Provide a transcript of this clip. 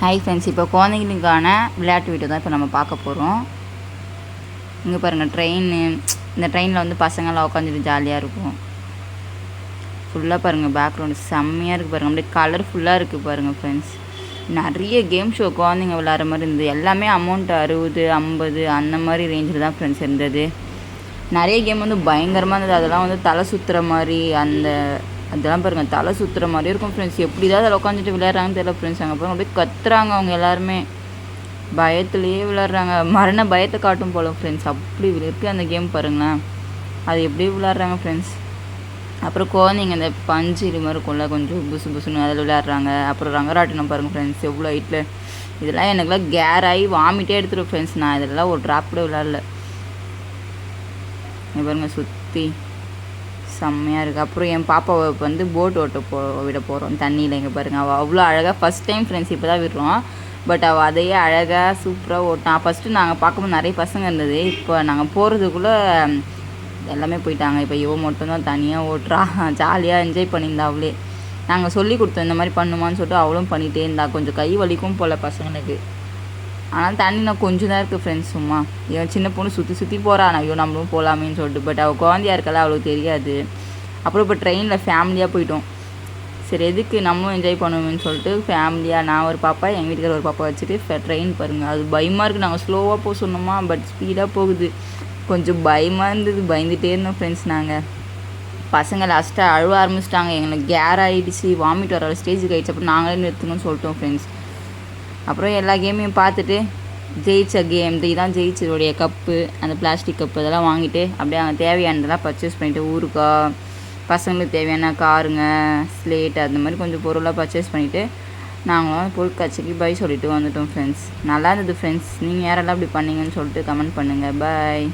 Hi friends, இப்போ குழந்தைங்களுக்கான விளையாட்டு video தான் இப்போ நம்ம பார்க்க போகிறோம். இங்கே பாருங்கள், இந்த ட்ரெயினில் வந்து பசங்களாம் உட்காந்துட்டு ஜாலியாக இருக்கும். ஃபுல்லாக பாருங்கள், பேக்ரவுண்டு செம்மையாக இருக்குது பாருங்கள், அப்படியே கலர்ஃபுல்லாக இருக்குது பாருங்கள் ஃப்ரெண்ட்ஸ். நிறைய கேம் ஷோ குழந்தைங்க விளையாடுற மாதிரி இருந்தது. எல்லாமே அமௌண்ட் 60, 50 அந்த மாதிரி ரேஞ்சில் தான் ஃப்ரெண்ட்ஸ் இருந்தது. நிறைய கேம் வந்து பயங்கரமாக இருந்தது. அதெல்லாம் வந்து தலை சுற்றுற மாதிரி அதெல்லாம் பாருங்கள், தலை சுற்றுற மாதிரியே இருக்கும் ஃப்ரெண்ட்ஸ். எப்படி தான் அதில் உட்காந்துட்டு விளையாடுறாங்கன்னு தெரியல ஃப்ரெண்ட்ஸ். அங்கே பாருங்கள், அப்படியே கத்துறாங்க அவங்க எல்லாருமே, பயத்துலேயே விளையாடுறாங்க. மரண பயத்தை காட்டும் போல ஃப்ரெண்ட்ஸ், அப்படி இருக்குது அந்த கேம் பாருங்களேன். அது எப்படி விளையாடுறாங்க ஃப்ரெண்ட்ஸ். அப்புறம் குழந்தைங்க இந்த பஞ்சு இது மாதிரி இருக்கும்ல, கொஞ்சம் புசு புசுன்னு அதில் விளையாடுறாங்க. அப்புறம் ரங்கராட்டினம் பாருங்கள் ஃப்ரெண்ட்ஸ், எவ்வளோ ஹைட்டில். இதெல்லாம் எனக்குலாம் கேர் ஆகி வாமிட்டே எடுத்துருவேன் ஃப்ரெண்ட்ஸ். நான் இதெல்லாம் ஒரு ட்ராப் கூட விளையாடல. பாருங்கள், சுற்றி செம்மையாக இருக்குது. அப்புறம் என் பாப்பாவை வந்து போட் ஓட்ட விட போகிறோம் தண்ணியில். இங்கே பாருங்கள், அவள் அவ்வளோ அழகாக ஃபஸ்ட் டைம் ஃப்ரெண்ட்ஸ் இப்போ தான் விடுறோம். பட் அவள் அதையே அழகாக சூப்பராக ஓட்டான். ஃபஸ்ட்டு நாங்கள் பார்க்கும்போது நிறைய பசங்க இருந்தது. இப்போ நாங்கள் போகிறதுக்குள்ளே எல்லாமே போயிட்டாங்க. இப்போ இவன் மட்டும்தான் தனியாக ஓட்டுறா. ஜாலியாக என்ஜாய் பண்ணியிருந்தா அவளே. நாங்கள் சொல்லி கொடுத்தோம் இந்த மாதிரி பண்ணுமான்னு சொல்லிட்டு அவளும் பண்ணிகிட்டே இருந்தா. கொஞ்சம் கை வலிக்கும் போல் பசங்களுக்கு. ஆனால் தண்ணி நான் கொஞ்சம் தான் இருக்குது ஃப்ரெண்ட்ஸ். சும்மா இவன் சின்ன பொண்ணு சுற்றி போகிறான். ஐயோ நம்மளும் போகலாமேன்னு சொல்லிட்டு. பட் அவள் குழந்தையா இருக்கல, அவளுக்கு தெரியாது. அப்புறம் இப்போ ட்ரெயினில் ஃபேமிலியாக போயிட்டோம். சரி, எதுக்கு நம்மளும் என்ஜாய் பண்ணுவோம்னு சொல்லிட்டு ஃபேமிலியாக நான் ஒரு பாப்பா, எங்கள் வீட்டுக்கார ஒரு பாப்பா வச்சுட்டு ட்ரெயின் பாருங்கள். அது பயமாக இருக்குது. நாங்கள் ஸ்லோவாக போக சொன்னோமா, பட் ஸ்பீடாக போகுது. கொஞ்சம் பயமாக இருந்தது, பயந்துகிட்டே இருந்தோம் ஃப்ரெண்ட்ஸ். நாங்கள் பசங்க லாஸ்ட்டாக அழுவ ஆரம்பிச்சிட்டாங்க. எங்களுக்கு கேர் ஆகிடுச்சு, வாமிட் வர ஸ்டேஜுக்கு ஆகிடுச்சு. அப்புறம் நாங்களே நிறுத்தணும்னு சொல்லிட்டோம் ஃப்ரெண்ட்ஸ். அப்புறம் எல்லா கேமையும் பார்த்துட்டு ஜெயிச்ச கேம் இதான் ஜெயிச்சதுடைய கப்பு, அந்த பிளாஸ்டிக் கப்பு அதெல்லாம் வாங்கிட்டு அப்படியே அங்கே தேவையானதெல்லாம் பர்ச்சேஸ் பண்ணிவிட்டு, ஊருக்காய், பசங்களுக்கு தேவையான காருங்க, ஸ்லேட் அந்த மாதிரி கொஞ்சம் பொருளாக பர்ச்சேஸ் பண்ணிவிட்டு நாங்களும் பொருட்காட்சிக்கு பை சொல்லிவிட்டு வந்துட்டோம் ஃப்ரெண்ட்ஸ். நல்லா இருந்தது ஃப்ரெண்ட்ஸ். நீங்கள் யாரெல்லாம் அப்படி பண்ணீங்கன்னு சொல்லிட்டு கமெண்ட் பண்ணுங்கள். பாய்.